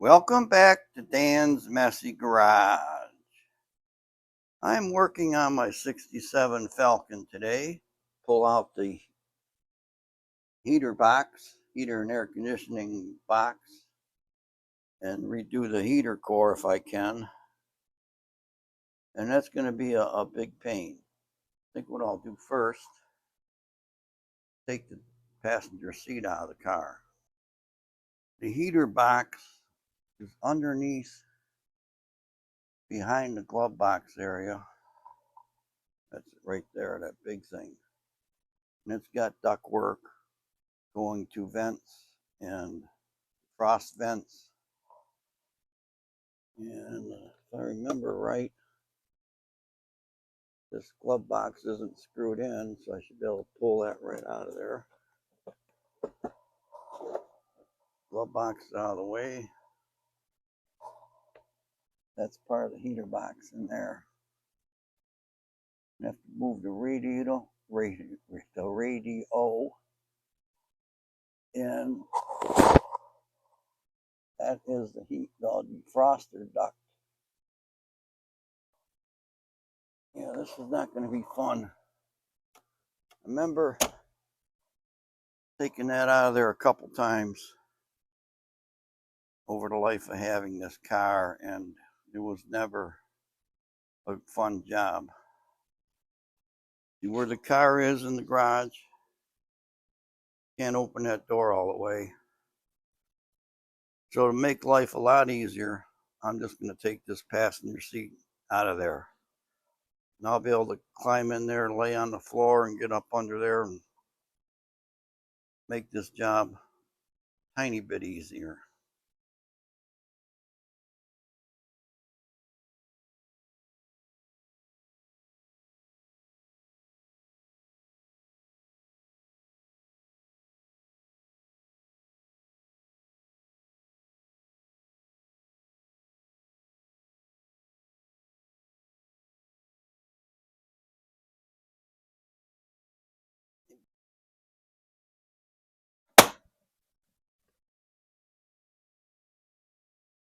Welcome back to Dan's Messy Garage. I'm working on my 67 Falcon today. Pull out the heater and air conditioning box, and redo the heater core if I can. And that's going to be a big pain. I think what I'll do first, take the passenger seat out of the car. The heater box is underneath, behind the glove box area. That's it right there, that big thing. And it's got duct work going to vents and frost vents. And if I remember right, this glove box isn't screwed in, so I should be able to pull that right out of there. Glove box out of the way. That's part of the heater box in there. I have to move the radio, and that is the defroster duct. Yeah, this is not going to be fun. I remember taking that out of there a couple times over the life of having this car, and it was never a fun job. See where the car is in the garage? Can't open that door all the way. So to make life a lot easier, I'm just going to take this passenger seat out of there. And I'll be able to climb in there and lay on the floor and get up under there and make this job a tiny bit easier.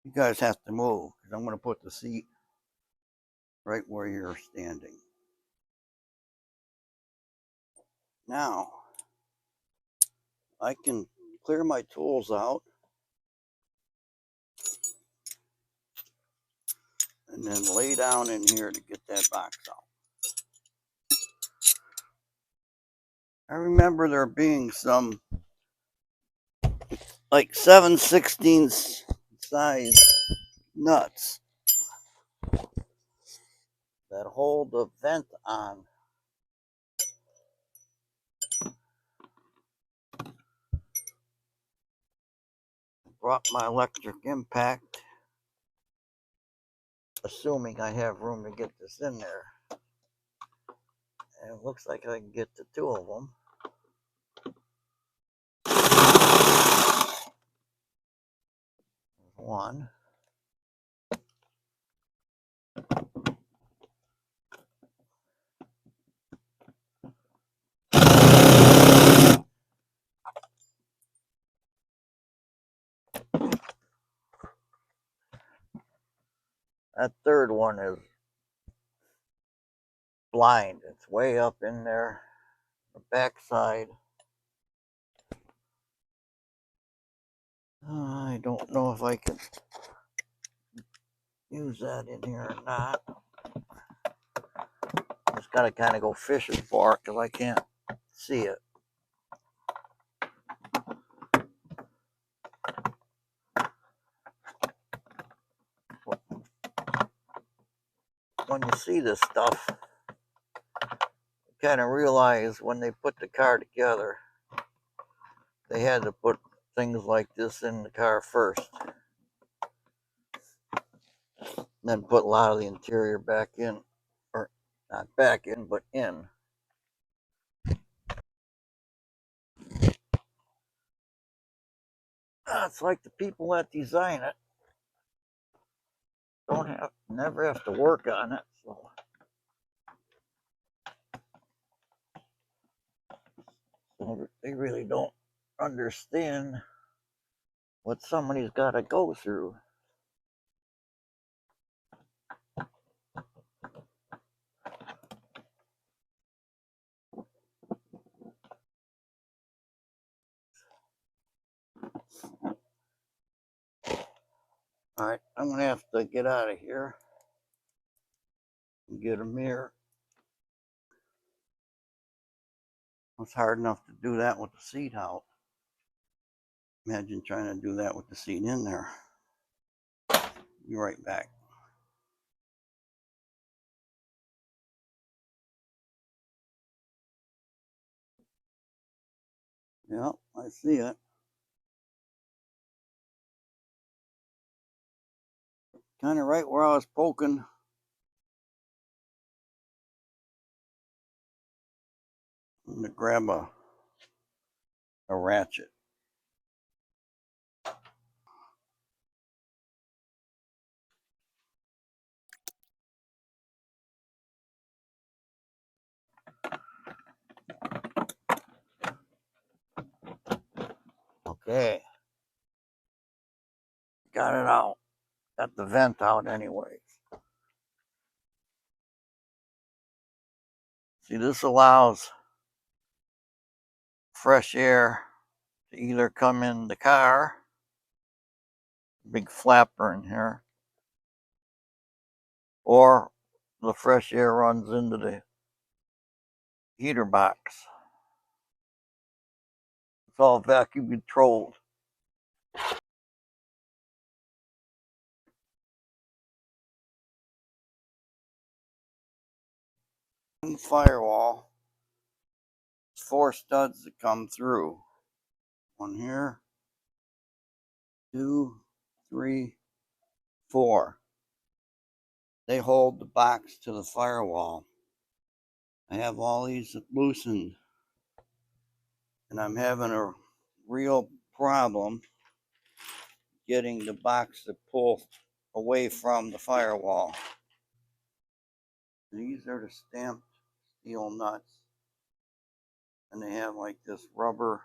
You guys have to move because I'm going to put the seat right where you're standing. Now, I can clear my tools out and then lay down in here to get that box out. I remember there being some like 7/16 size nuts that hold the vent on. Brought my electric impact, assuming I have room to get this in there. And it looks like I can get the two of them. One. That third one is blind. It's way up in there, the back side. I don't know if I can use that in here or not. Just gotta kind of go fishing for it because I can't see it. When you see this stuff, you kind of realize when they put the car together, they had to put things like this in the car first, then put a lot of the interior back in, or not back in, but in. It's like the people that design it never have to work on it, so they really don't understand what somebody's got to go through. All right, I'm going to have to get out of here and get a mirror. It's hard enough to do that with the seat out. Imagine trying to do that with the seat in there. Be right back. Yep, I see it. Kind of right where I was poking. I'm going to grab a ratchet. Okay. Got it out. Got the vent out anyways. See, this allows fresh air to either come in the car, big flapper in here, or the fresh air runs into the heater box. It's all vacuum controlled. Firewall, 4 studs that come through. One here, 2, 3, 4. They hold the box to the firewall. I have all these loosened, and I'm having a real problem getting the box to pull away from the firewall. These are the stamped steel nuts, and they have like this rubber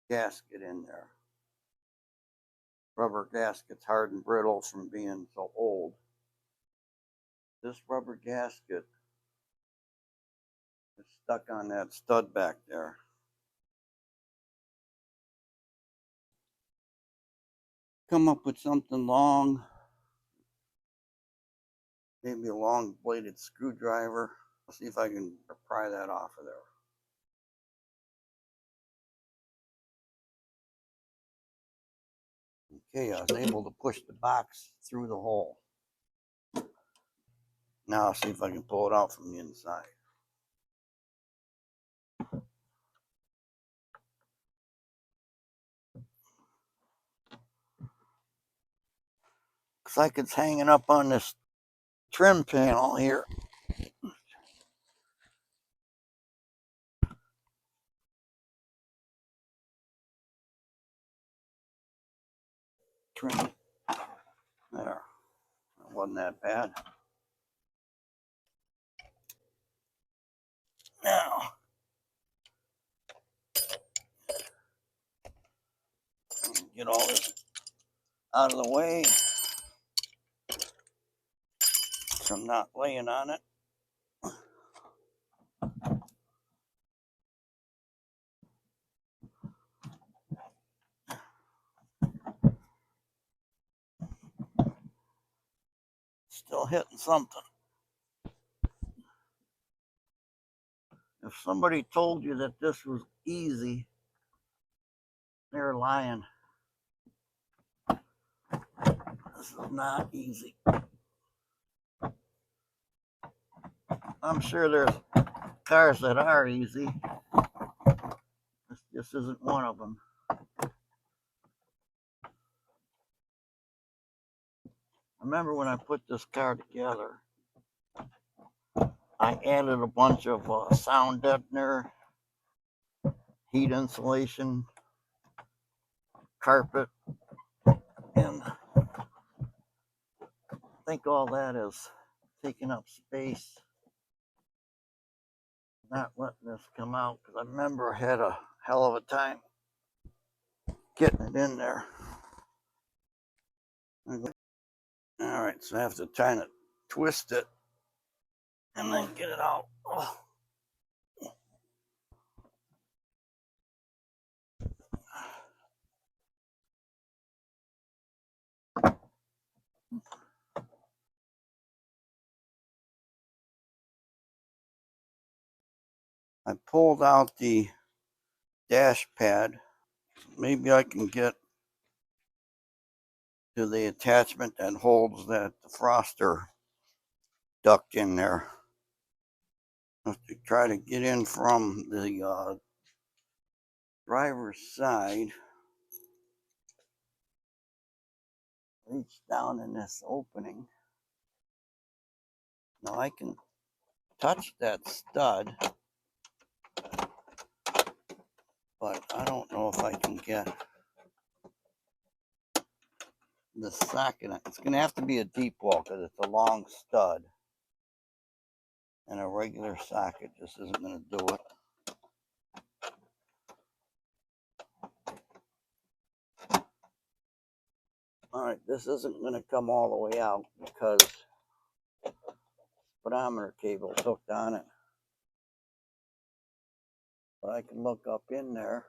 gasket in there. Rubber gasket's hard and brittle from being so old. This rubber gasket is stuck on that stud back there. Come up with something long, maybe a long bladed screwdriver. I'll see if I can pry that off of there. Okay, I was able to push the box through the hole. Now I'll see if I can pull it out from the inside. Looks like it's hanging up on this trim panel here. Trim. There. It wasn't that bad. Now, get all this out of the way so I'm not laying on it. Still hitting something. If somebody told you that this was easy, they're lying. This is not easy. I'm sure there's cars that are easy. This isn't one of them. I remember when I put this car together, I added a bunch of sound deadener, heat insulation, carpet, and I think all that is taking up space, not letting this come out, because I remember I had a hell of a time getting it in there. All right, so I have to try to twist it and then get it out. Oh. I pulled out the dash pad. Maybe I can get to the attachment that holds that defroster duct in there. I have to try to get in from the driver's side. Reach down in this opening. Now I can touch that stud, but I don't know if I can get the socket. It's going to have to be a deep wall because it's a long stud, and a regular socket just isn't going to do it. All right, this isn't going to come all the way out because speedometer cable is hooked on it. But I can look up in there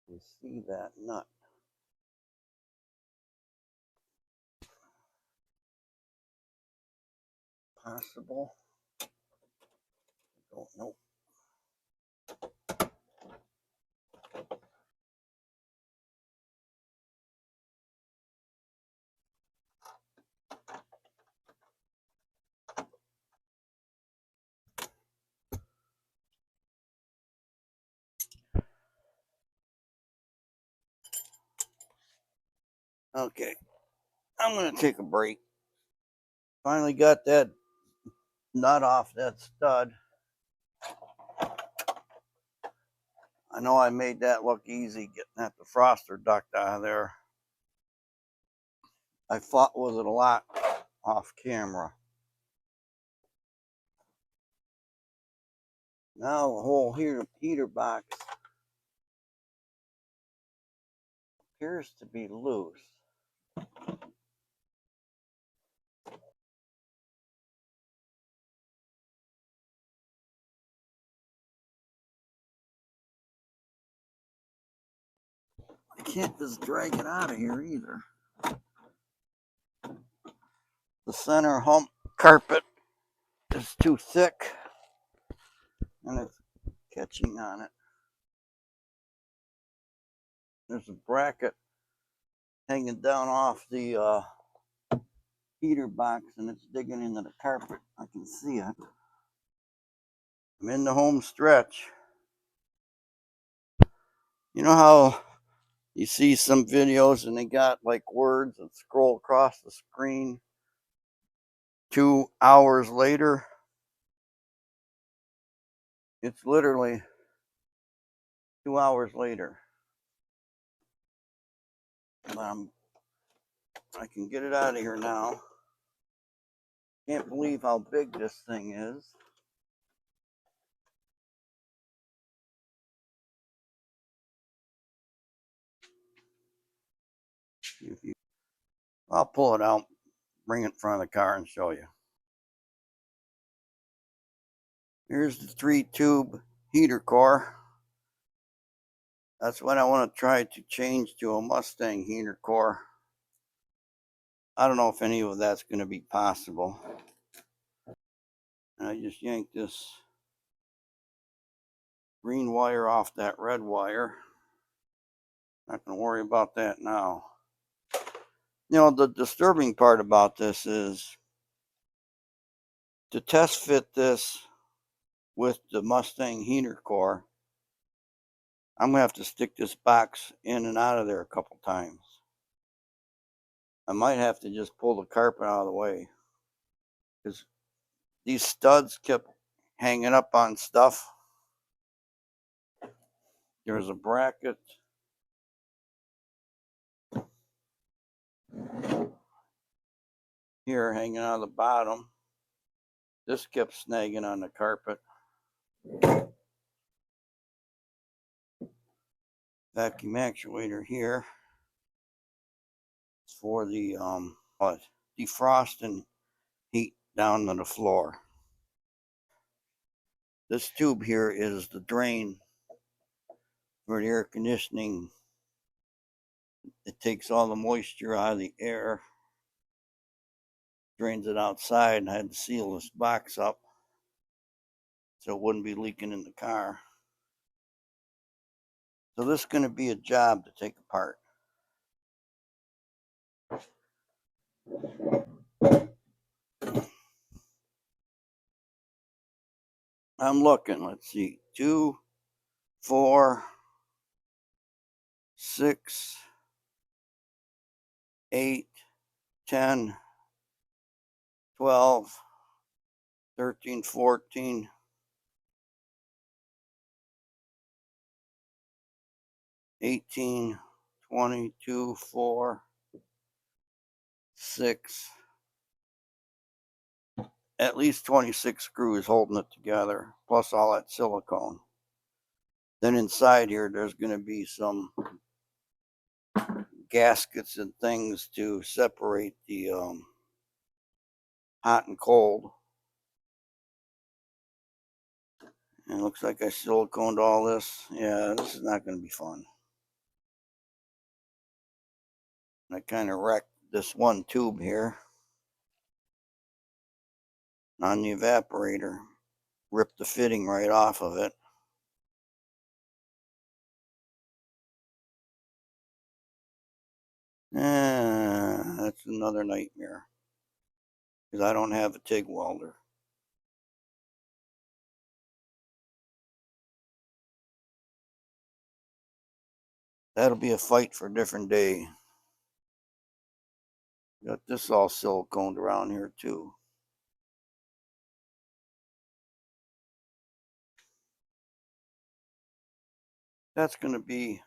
and see that nut. Possible? Don't know. Okay, I'm going to take a break. Finally got that nut off that stud. I know I made that look easy getting that defroster duct out of there. I fought with it a lot off camera. Now the whole heater box appears to be loose. I can't just drag it out of here either. The center hump carpet is too thick and it's catching on it. There's a bracket hanging down off the heater box and it's digging into the carpet. I can see it. I'm in the home stretch. You know how you see some videos and they got like words that scroll across the screen 2 hours later? It's literally 2 hours later. I can get it out of here now. Can't believe how big this thing is. I'll pull it out, bring it in front of the car and show you. Here's the 3-tube heater core. That's what I want to try to change to a Mustang heater core. I don't know if any of that's going to be possible. And I just yanked this green wire off that red wire. Not going to worry about that now. You know, the disturbing part about this is to test fit this with the Mustang heater core, I'm going to have to stick this box in and out of there a couple times. I might have to just pull the carpet out of the way because these studs kept hanging up on stuff. There's a bracket here hanging out of the bottom. This kept snagging on the carpet. vacuum actuator here. It's for the defrost and heat down on the floor. This tube here is the drain for the air conditioning. It takes all the moisture out of the air, drains it outside, and I had to seal this box up so it wouldn't be leaking in the car. So this is going to be a job to take apart. I'm looking, let's see, 2, 4, 6, 8, 10, 12, 13, 14, 18, 22, 4, 6, at least 26 screws holding it together, plus all that silicone. Then inside here, there's going to be some gaskets and things to separate the hot and cold. And it looks like I siliconed all this. Yeah, this is not going to be fun. I kind of wrecked this one tube here on the evaporator. Ripped the fitting right off of it. That's another nightmare because I don't have a TIG welder. That'll be a fight for a different day. Got this all siliconed around here too. That's going to be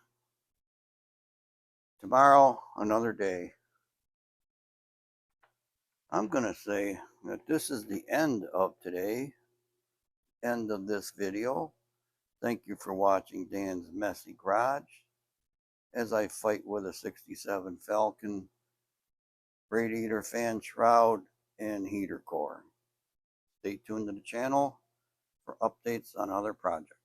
tomorrow, another day. I'm going to say that this is the end of today, end of this video. Thank you for watching Dan's Messy Garage as I fight with a 67 Falcon radiator fan shroud and heater core. Stay tuned to the channel for updates on other projects.